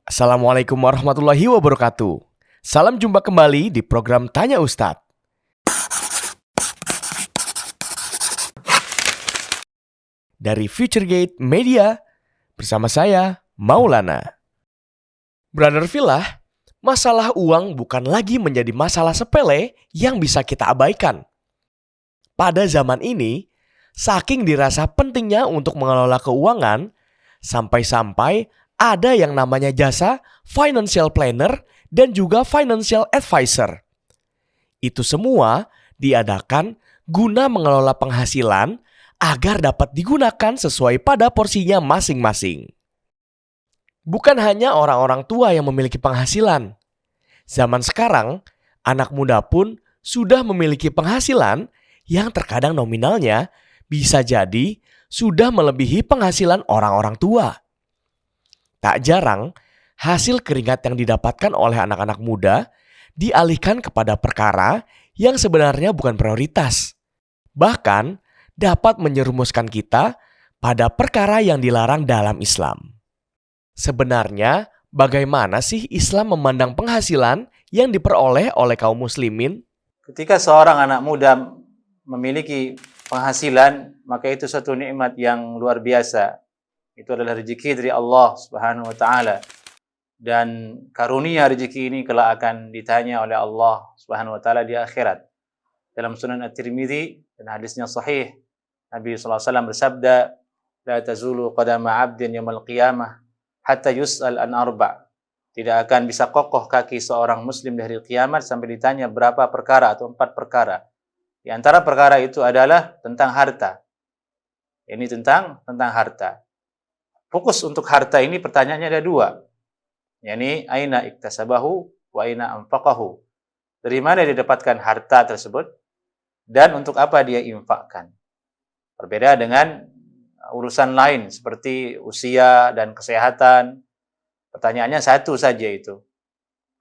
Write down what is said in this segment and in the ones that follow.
Assalamualaikum warahmatullahi wabarakatuh. Salam jumpa kembali di program Tanya Ustadz. Dari FutureGate Media, bersama saya, Maulana. Brother Villa, masalah uang bukan lagi menjadi masalah sepele yang bisa kita abaikan. Pada zaman ini, saking dirasa pentingnya untuk mengelola keuangan, sampai-sampai ada yang namanya jasa financial planner dan juga financial advisor. Itu semua diadakan guna mengelola penghasilan agar dapat digunakan sesuai pada porsinya masing-masing. Bukan hanya orang-orang tua yang memiliki penghasilan. Zaman sekarang, anak muda pun sudah memiliki penghasilan yang terkadang nominalnya bisa jadi sudah melebihi penghasilan orang-orang tua. Tak jarang, hasil keringat yang didapatkan oleh anak-anak muda dialihkan kepada perkara yang sebenarnya bukan prioritas. Bahkan, dapat menyerumuskan kita pada perkara yang dilarang dalam Islam. Sebenarnya, bagaimana sih Islam memandang penghasilan yang diperoleh oleh kaum muslimin? Ketika seorang anak muda memiliki penghasilan, maka itu satu nikmat yang luar biasa. Itu adalah rezeki dari Allah Subhanahu wa taala. Dan karunia rezeki ini kelak akan ditanya oleh Allah Subhanahu wa taala di akhirat. Dalam Sunan At-Tirmidzi dan hadisnya sahih, Nabi sallallahu alaihi wasallam bersabda, "La tazulu qadama 'abdin yaumil qiyamah hatta yus'al an arba'." Tidak akan bisa kokoh kaki seorang muslim di hari kiamat sampai ditanya berapa perkara atau 4 perkara. Di antara perkara itu adalah tentang harta. Ini tentang harta. Fokus untuk harta ini pertanyaannya ada 2. yakni aina iktasabahu wa aina anfaqahu. Dari mana dia dapatkan harta tersebut dan untuk apa dia infakkan. Berbeda dengan urusan lain seperti usia dan kesehatan. Pertanyaannya satu saja itu.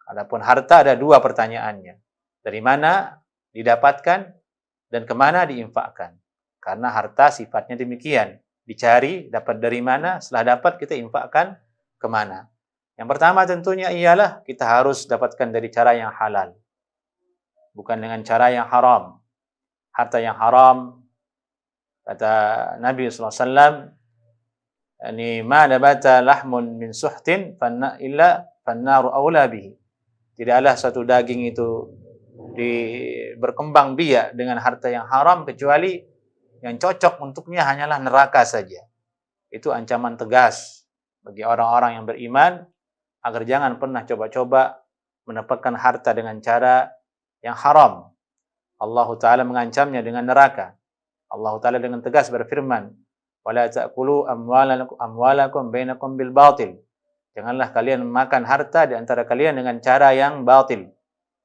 Adapun harta ada 2 pertanyaannya. Dari mana didapatkan dan kemana diinfakkan. Karena harta sifatnya demikian. Dicari, dapat dari mana, setelah dapat kita infakkan kemana. Yang pertama tentunya ialah kita harus dapatkan dari cara yang halal. Bukan dengan cara yang haram. Harta yang haram, kata Nabi SAW, "Ani ma nabata lahmun min suhtin illa fannaru aula bihi." Tidaklah suatu daging itu berkembang biak dengan harta yang haram kecuali yang cocok untuknya hanyalah neraka saja. Itu ancaman tegas bagi orang-orang yang beriman agar jangan pernah coba-coba mendapatkan harta dengan cara yang haram. Allah Ta'ala mengancamnya dengan neraka. Allah Ta'ala dengan tegas berfirman, "Wala ta'kulu amwalakum bainakum bil batil." Janganlah kalian makan harta di antara kalian dengan cara yang batil,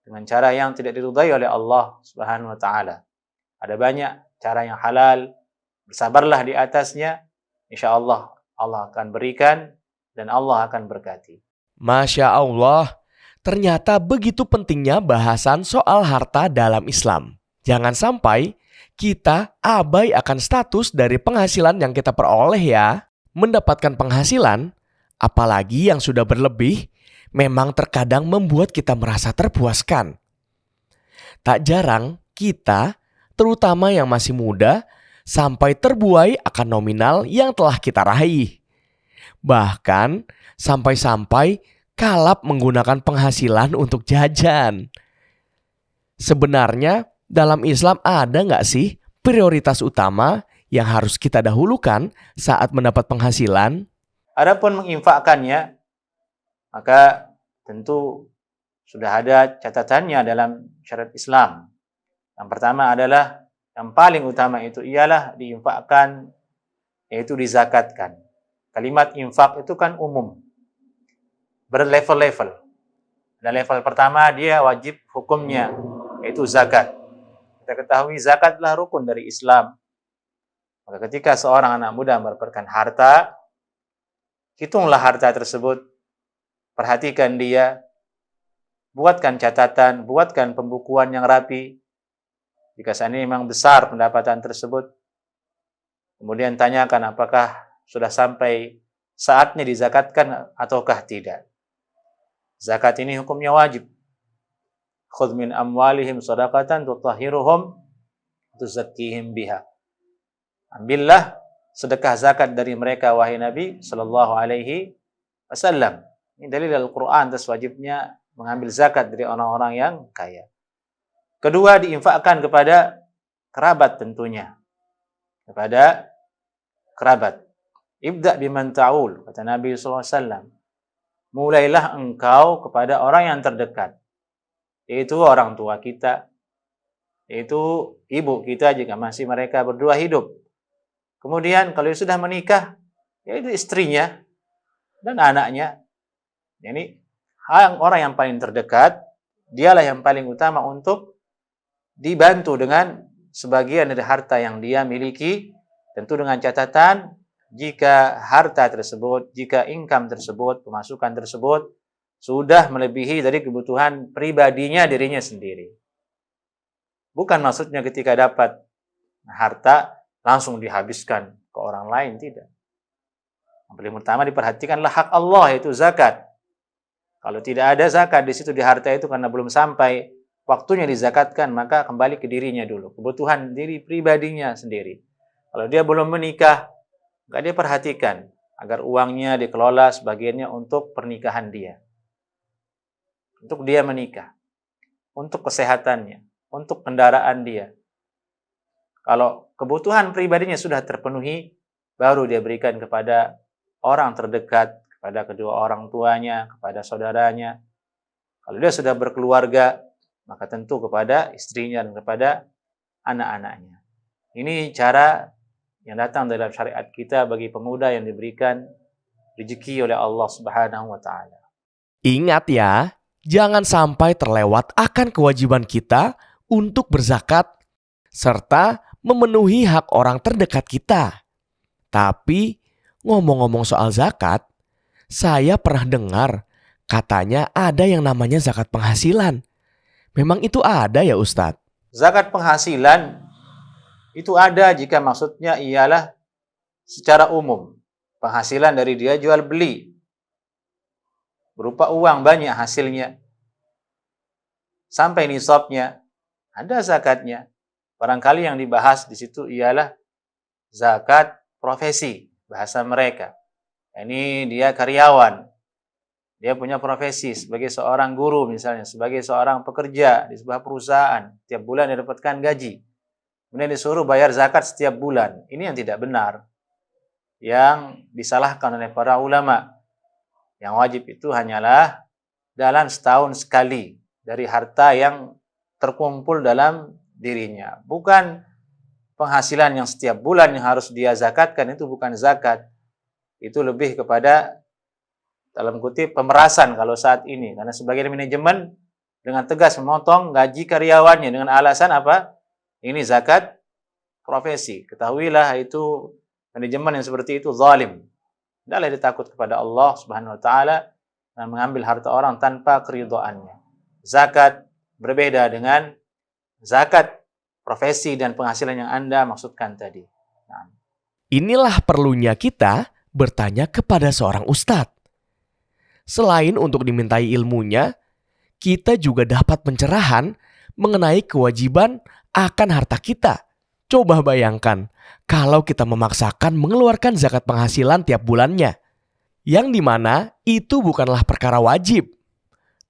dengan cara yang tidak diridhai oleh Allah Subhanahu wa taala. Ada banyak cara yang halal, bersabarlah di atasnya, insyaallah Allah akan berikan dan Allah akan berkati. Masya Allah, ternyata begitu pentingnya bahasan soal harta dalam Islam. Jangan sampai kita abai akan status dari penghasilan yang kita peroleh ya. Mendapatkan penghasilan, apalagi yang sudah berlebih, memang terkadang membuat kita merasa terpuaskan. Tak jarang kita, terutama yang masih muda, sampai terbuai akan nominal yang telah kita raih. Bahkan sampai-sampai kalap menggunakan penghasilan untuk jajan. Sebenarnya dalam Islam ada nggak sih prioritas utama yang harus kita dahulukan saat mendapat penghasilan? Adapun menginfakkannya, maka tentu sudah ada catatannya dalam syariat Islam. Yang pertama adalah, yang paling utama itu ialah diinfakkan, yaitu dizakatkan. Kalimat infak itu kan umum, berlevel-level. Dan level pertama dia wajib hukumnya, yaitu zakat. Kita ketahui zakat adalah rukun dari Islam. Maka ketika seorang anak muda mendapatkan harta, hitunglah harta tersebut, perhatikan dia, buatkan catatan, buatkan pembukuan yang rapi. Jika seandainya memang besar pendapatan tersebut, kemudian tanyakan apakah sudah sampai saatnya dizakatkan ataukah tidak. Zakat ini hukumnya wajib. Khudh min amwalihim shadaqatan tutahhiruhum tuzakkihim biha. Ambillah sedekah zakat dari mereka wahai Nabi sallallahu alaihi wasallam. Ini dalil Al-Qur'an atas wajibnya mengambil zakat dari orang-orang yang kaya. Kedua, diinfakkan kepada kerabat tentunya. Kepada kerabat. Ibda biman ta'ul, kata Nabi sallallahu alaihi wasallam. Mulailah engkau kepada orang yang terdekat. Yaitu orang tua kita, yaitu ibu kita jika masih mereka berdua hidup. Kemudian kalau sudah menikah, yaitu istrinya dan anaknya. Jadi orang yang paling terdekat, dialah yang paling utama untuk dibantu dengan sebagian dari harta yang dia miliki, tentu dengan catatan jika harta tersebut, jika income tersebut, pemasukan tersebut sudah melebihi dari kebutuhan pribadinya dirinya sendiri. Bukan maksudnya ketika dapat harta langsung dihabiskan ke orang lain, tidak. Yang paling pertama diperhatikanlah hak Allah, yaitu zakat. Kalau tidak ada zakat di situ di harta itu karena belum sampai waktunya dizakatkan, maka kembali ke dirinya dulu, kebutuhan diri pribadinya sendiri. Kalau dia belum menikah, nggak dia perhatikan agar uangnya dikelola sebagiannya untuk pernikahan dia, untuk dia menikah, untuk kesehatannya, untuk kendaraan dia. Kalau kebutuhan pribadinya sudah terpenuhi, baru dia berikan kepada orang terdekat, kepada kedua orang tuanya, kepada saudaranya. Kalau dia sudah berkeluarga, maka tentu kepada istrinya dan kepada anak-anaknya. Ini cara yang datang dalam syariat kita bagi pemuda yang diberikan rezeki oleh Allah Subhanahu wa taala. Ingat ya, jangan sampai terlewat akan kewajiban kita untuk berzakat serta memenuhi hak orang terdekat kita. Tapi ngomong-ngomong soal zakat, saya pernah dengar katanya ada yang namanya zakat penghasilan. Memang itu ada ya Ustadz? Zakat penghasilan itu ada jika maksudnya ialah secara umum. Penghasilan dari dia jual beli. Berupa uang banyak hasilnya. Sampai nisabnya, ada zakatnya. Barangkali yang dibahas di situ ialah zakat profesi, bahasa mereka. Ini dia karyawan. Dia punya profesi sebagai seorang guru misalnya, sebagai seorang pekerja di sebuah perusahaan. Tiap bulan dia dapatkan gaji. Kemudian disuruh bayar zakat setiap bulan. Ini yang tidak benar. Yang disalahkan oleh para ulama. Yang wajib itu hanyalah dalam setahun sekali dari harta yang terkumpul dalam dirinya. Bukan penghasilan yang setiap bulan yang harus dia zakatkan, itu bukan zakat. Itu lebih kepada dalam kutip pemerasan kalau saat ini. Karena sebagian manajemen dengan tegas memotong gaji karyawannya dengan alasan apa? Ini zakat profesi. Ketahuilah itu manajemen yang seperti itu zalim. Tidaklah dia takut kepada Allah Subhanahu wa taala dan mengambil harta orang tanpa keridhaannya. Zakat berbeda dengan zakat profesi dan penghasilan yang Anda maksudkan tadi. Nah. Inilah perlunya kita bertanya kepada seorang ustadz. Selain untuk dimintai ilmunya, kita juga dapat pencerahan mengenai kewajiban akan harta kita. Coba bayangkan kalau kita memaksakan mengeluarkan zakat penghasilan tiap bulannya, yang dimana itu bukanlah perkara wajib.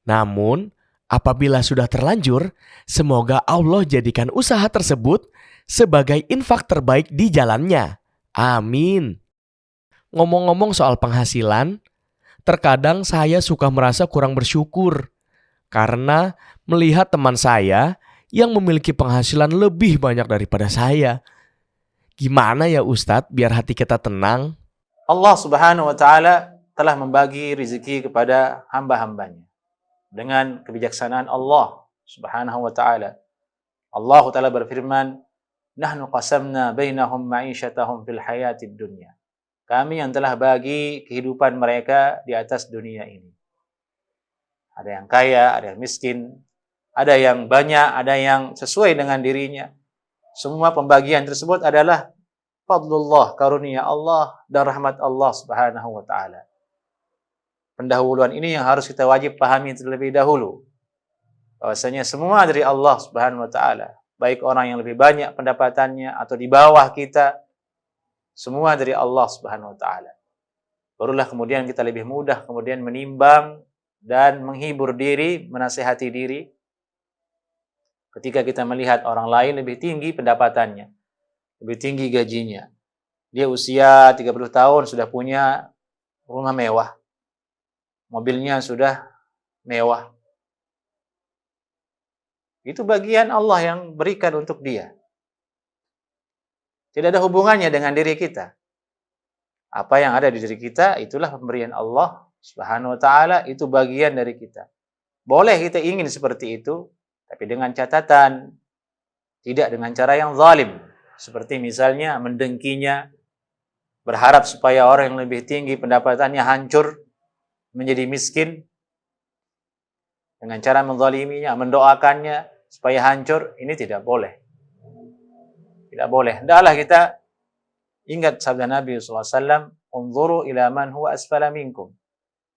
Namun, apabila sudah terlanjur, semoga Allah jadikan usaha tersebut sebagai infak terbaik di jalannya. Amin. Ngomong-ngomong soal penghasilan, terkadang saya suka merasa kurang bersyukur karena melihat teman saya yang memiliki penghasilan lebih banyak daripada saya. Gimana ya Ustadz biar hati kita tenang? Allah Subhanahu wa taala telah membagi rezeki kepada hamba-hambanya dengan kebijaksanaan Allah Subhanahu wa taala. Allah taala berfirman, "Nahnu qasamna bainahum ma'isyatahum fil hayatid dunya." Kami yang telah bagi kehidupan mereka di atas dunia ini. Ada yang kaya, ada yang miskin, ada yang banyak, ada yang sesuai dengan dirinya. Semua pembagian tersebut adalah fadlullah, karunia Allah dan rahmat Allah Subhanahu wa taala. pendahuluan ini yang harus kita wajib pahami terlebih dahulu. Bahwasanya semua dari Allah Subhanahu wa taala. Baik orang yang lebih banyak pendapatannya atau di bawah kita, semua dari Allah Subhanahu wa taala. Barulah kemudian kita lebih mudah kemudian menimbang dan menghibur diri, menasihati diri ketika kita melihat orang lain lebih tinggi pendapatannya, lebih tinggi gajinya. Dia usia 30 tahun sudah punya rumah mewah. Mobilnya sudah mewah. Itu bagian Allah yang berikan untuk dia. Tidak ada hubungannya dengan diri kita. Apa yang ada di diri kita, itulah pemberian Allah Subhanahu wa ta'ala, itu bagian dari kita. Boleh kita ingin seperti itu, tapi dengan catatan, tidak dengan cara yang zalim. Seperti misalnya mendengkinya, berharap supaya orang yang lebih tinggi pendapatannya hancur, menjadi miskin, dengan cara menzaliminya, mendoakannya supaya hancur, ini tidak boleh. Tidak boleh. Hendaklah kita ingat sabda Nabi SAW, "Unzuru ila man huwa asfala minkum."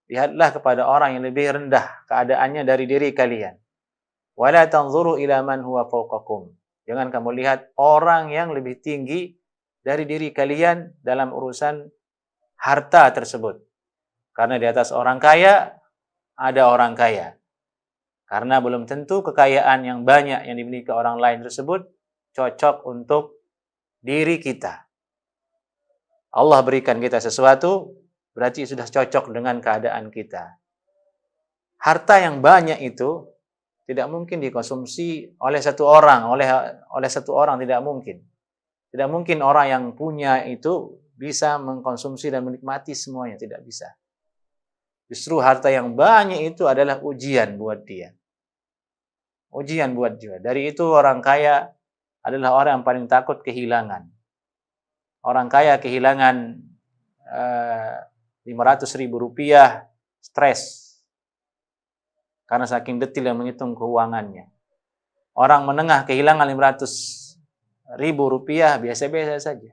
Lihatlah kepada orang yang lebih rendah keadaannya dari diri kalian. "Wa la tanzuru ila man huwa fawqakum." Jangan kamu lihat orang yang lebih tinggi dari diri kalian dalam urusan harta tersebut. Karena di atas orang kaya, ada orang kaya. Karena belum tentu kekayaan yang banyak yang dimiliki orang lain tersebut cocok untuk diri kita. Allah berikan kita sesuatu, berarti sudah cocok dengan keadaan kita. Harta yang banyak itu tidak mungkin dikonsumsi oleh satu orang, oleh satu orang tidak mungkin. Tidak mungkin orang yang punya itu bisa mengkonsumsi dan menikmati semuanya, tidak bisa. Justru harta yang banyak itu adalah ujian buat dia. Ujian buat dia. Dari itu orang kaya adalah orang yang paling takut kehilangan. Orang kaya kehilangan 500.000 rupiah, stres. Karena saking detil yang menghitung keuangannya. Orang menengah kehilangan 500.000 rupiah, biasa-biasa saja.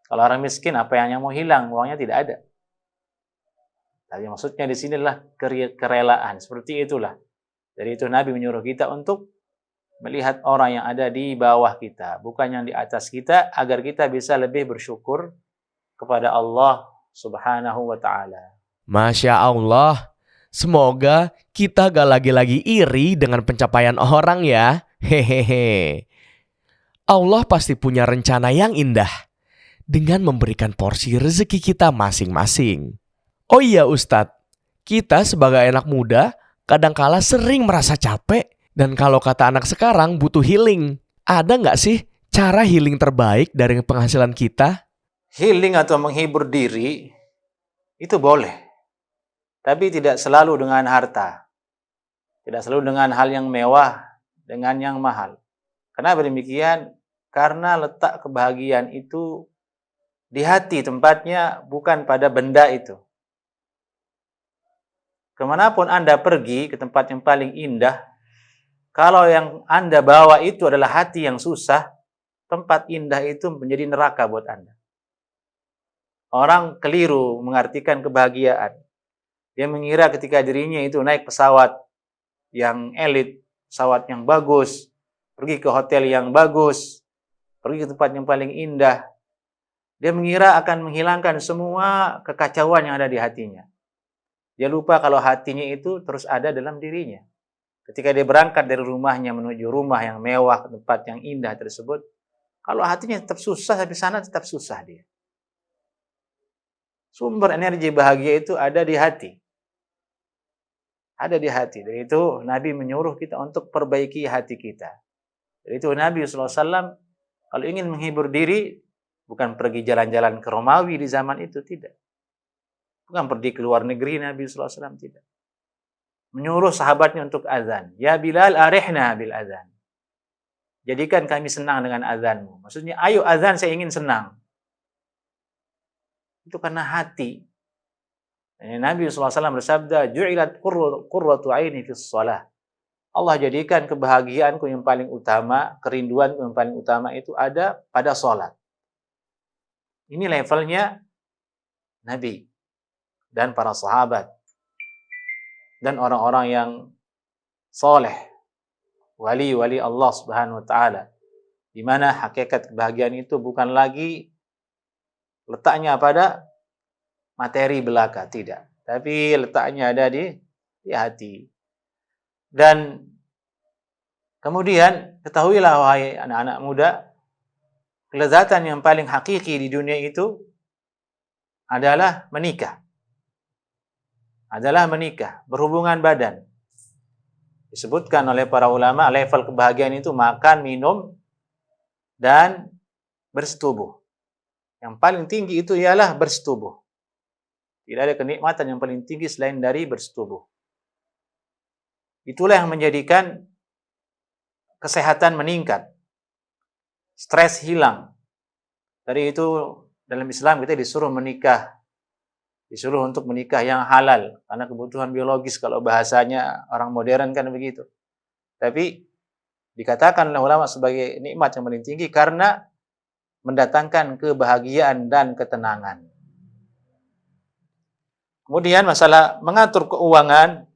Kalau orang miskin, apa yang mau hilang? Uangnya tidak ada. Tapi maksudnya di sinilah kerelaan. Seperti itulah. Dari itu Nabi menyuruh kita untuk melihat orang yang ada di bawah kita, bukan yang di atas kita, agar kita bisa lebih bersyukur kepada Allah Subhanahu wa ta'ala. Masya Allah. Semoga kita gak lagi-lagi iri dengan pencapaian orang ya. Hehehe. Allah pasti punya rencana yang indah dengan memberikan porsi rezeki kita masing-masing. Oh iya Ustadz, kita sebagai anak muda kadangkala sering merasa capek dan kalau kata anak sekarang butuh healing. Ada nggak sih cara healing terbaik dari penghasilan kita? Healing atau menghibur diri itu boleh, tapi tidak selalu dengan harta, tidak selalu dengan hal yang mewah, dengan yang mahal. Kenapa demikian? Karena letak kebahagiaan itu di hati tempatnya, bukan pada benda itu. Kemanapun Anda pergi ke tempat yang paling indah, kalau yang Anda bawa itu adalah hati yang susah, tempat indah itu menjadi neraka buat Anda. Orang keliru mengartikan kebahagiaan. Dia mengira ketika dirinya itu naik pesawat yang elit, pesawat yang bagus, pergi ke hotel yang bagus, pergi ke tempat yang paling indah, dia mengira akan menghilangkan semua kekacauan yang ada di hatinya. Dia lupa kalau hatinya itu terus ada dalam dirinya. Ketika dia berangkat dari rumahnya menuju rumah yang mewah, tempat yang indah tersebut, kalau hatinya tetap susah, sampai sana tetap susah dia. Sumber energi bahagia itu ada di hati. Ada di hati. Dari itu Nabi menyuruh kita untuk perbaiki hati kita. Dari itu Nabi SAW kalau ingin menghibur diri, bukan pergi jalan-jalan ke Romawi di zaman itu, tidak. Bukan pergi ke luar negeri, Nabi SAW tidak. Menyuruh sahabatnya untuk azan. Ya Bilal, arihna bil azan. Jadikan kami senang dengan azanmu. Maksudnya, ayo azan, saya ingin senang. Itu karena hati. Nabi SAW bersabda, Ju'ilat qurratu aini fis shalah. Allah jadikan kebahagiaanku yang paling utama, kerinduanku yang paling utama itu ada pada sholat. Ini levelnya Nabi dan para sahabat. dan orang-orang yang soleh, wali-wali Allah Subhanahu wa taala, di mana hakikat kebahagiaan itu bukan lagi letaknya pada materi belaka, tidak, tapi letaknya ada di hati. Dan kemudian ketahuilah wahai anak-anak muda, kelezatan yang paling hakiki di dunia itu adalah menikah. Berhubungan badan. Disebutkan oleh para ulama, level kebahagiaan itu makan, minum, dan bersetubuh. Yang paling tinggi itu ialah bersetubuh. Tidak ada kenikmatan yang paling tinggi selain dari bersetubuh. Itulah yang menjadikan kesehatan meningkat, stres hilang. Dari itu dalam Islam kita disuruh menikah, disuruh untuk menikah yang halal, karena kebutuhan biologis kalau bahasanya orang modern kan begitu. Tapi dikatakan oleh ulama sebagai nikmat yang paling tinggi karena mendatangkan kebahagiaan dan ketenangan. Kemudian masalah mengatur keuangan,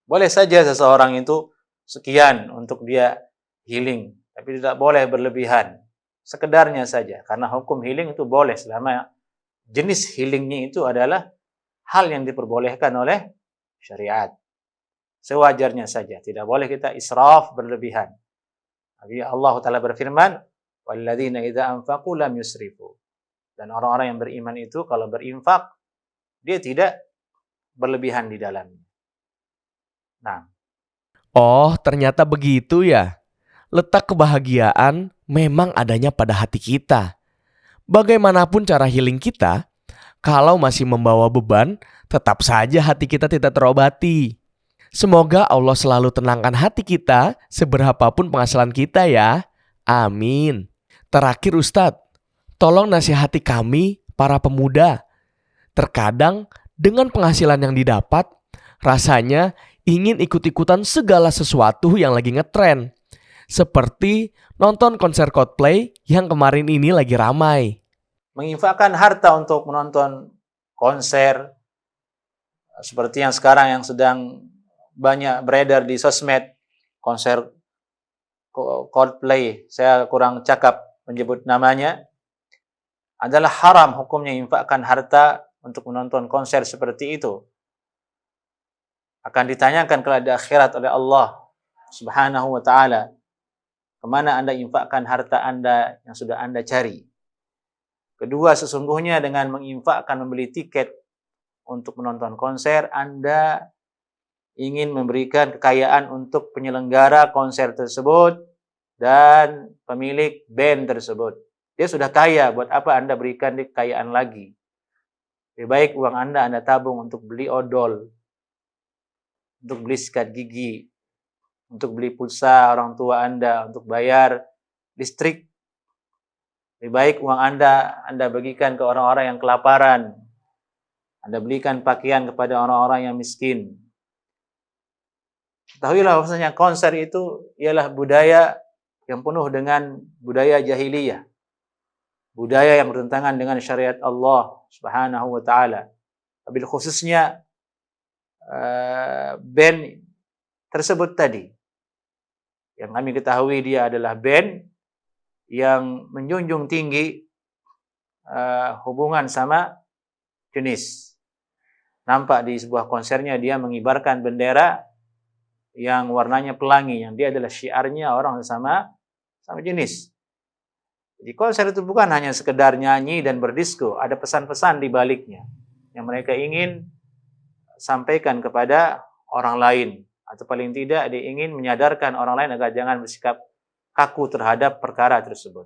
boleh saja seseorang itu sekian untuk dia healing, tapi tidak boleh berlebihan. Sekedarnya saja, karena hukum healing itu boleh selama jenis healingnya itu adalah hal yang diperbolehkan oleh syariat. Sewajarnya saja, tidak boleh kita israf berlebihan. Nabi Allah Ta'ala berfirman, وَالَّذِينَ إِذَا أَنْفَقُوا لَمْ يُسْرِفُوا. Dan orang-orang yang beriman itu kalau berinfak, dia tidak berlebihan di dalamnya. Nah, Oh, ternyata begitu ya. Letak kebahagiaan memang adanya pada hati kita. Bagaimanapun cara healing kita, kalau masih membawa beban, tetap saja hati kita tidak terobati. Semoga Allah selalu tenangkan hati kita seberapapun penghasilan kita ya. Amin. Terakhir Ustadz, tolong nasihati kami para pemuda. Terkadang dengan penghasilan yang didapat, rasanya ingin ikut-ikutan segala sesuatu yang lagi ngetren. Seperti nonton konser Coldplay yang kemarin ini lagi ramai. menginfakkan harta untuk menonton konser seperti yang sekarang yang sedang banyak beredar di sosmed, konser Coldplay, saya kurang cakap menyebut namanya, adalah haram hukumnya infakkan harta untuk menonton konser seperti itu. Akan ditanyakan kelak di akhirat oleh Allah Subhanahu wa taala, kemana Anda infakkan harta Anda yang sudah Anda cari? Kedua, sesungguhnya dengan menginfakkan membeli tiket untuk menonton konser, Anda ingin memberikan kekayaan untuk penyelenggara konser tersebut dan pemilik band tersebut. Dia sudah kaya, buat apa Anda berikan dia kekayaan lagi? Lebih baik uang Anda tabung untuk beli odol, untuk beli sikat gigi, untuk beli pulsa orang tua Anda, untuk bayar listrik. Lebih baik uang Anda bagikan ke orang-orang yang kelaparan. Anda belikan pakaian kepada orang-orang yang miskin. Ketahuilah bahwasanya konser itu ialah budaya yang penuh dengan budaya jahiliyah. Budaya yang bertentangan dengan syariat Allah Subhanahu wa taala. Wabil khususnya band tersebut tadi. Yang kami ketahui dia adalah band yang menjunjung tinggi hubungan sama jenis. Nampak di sebuah konsernya dia mengibarkan bendera yang warnanya pelangi, yang dia adalah syiarnya orang sama jenis. Jadi konser itu bukan hanya sekedar nyanyi dan berdisko, ada pesan-pesan di baliknya yang mereka ingin sampaikan kepada orang lain, atau paling tidak dia ingin menyadarkan orang lain agar jangan bersikap kaku terhadap perkara tersebut.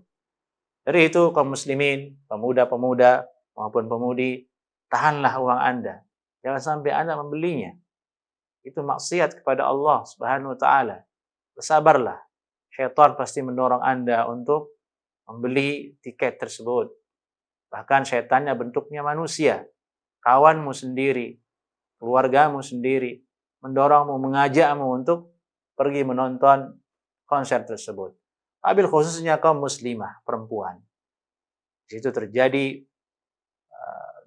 Dari itu kaum muslimin, pemuda-pemuda maupun pemudi, tahanlah uang Anda. Jangan sampai Anda membelinya. Itu maksiat kepada Allah Subhanahu wa taala. Bersabarlah. Syaitan pasti mendorong Anda untuk membeli tiket tersebut. Bahkan syaitannya bentuknya manusia. Kawanmu sendiri, keluargamu sendiri, mendorongmu, mengajakmu untuk pergi menonton konser tersebut. Wabil khususnya kaum muslimah, perempuan. Di situ terjadi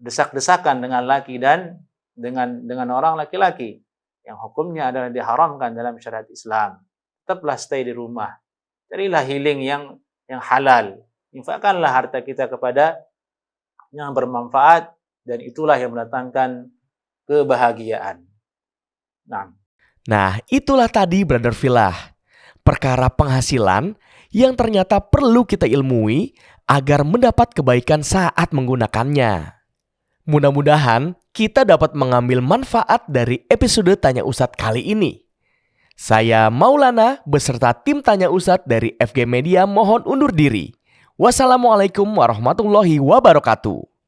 desak-desakan dengan laki dan dengan orang laki-laki. yang hukumnya adalah diharamkan dalam syariat Islam. Tetaplah stay di rumah. Carilah healing yang halal. Infakkanlah harta kita kepada yang bermanfaat, dan itulah yang mendatangkan kebahagiaan. Nah, itulah tadi Brother Filah, perkara penghasilan yang ternyata perlu kita ilmui agar mendapat kebaikan saat menggunakannya. Mudah-mudahan kita dapat mengambil manfaat dari episode Tanya Ustadz kali ini. Saya Maulana beserta tim Tanya Ustadz dari FG Media mohon undur diri. Wassalamualaikum warahmatullahi wabarakatuh.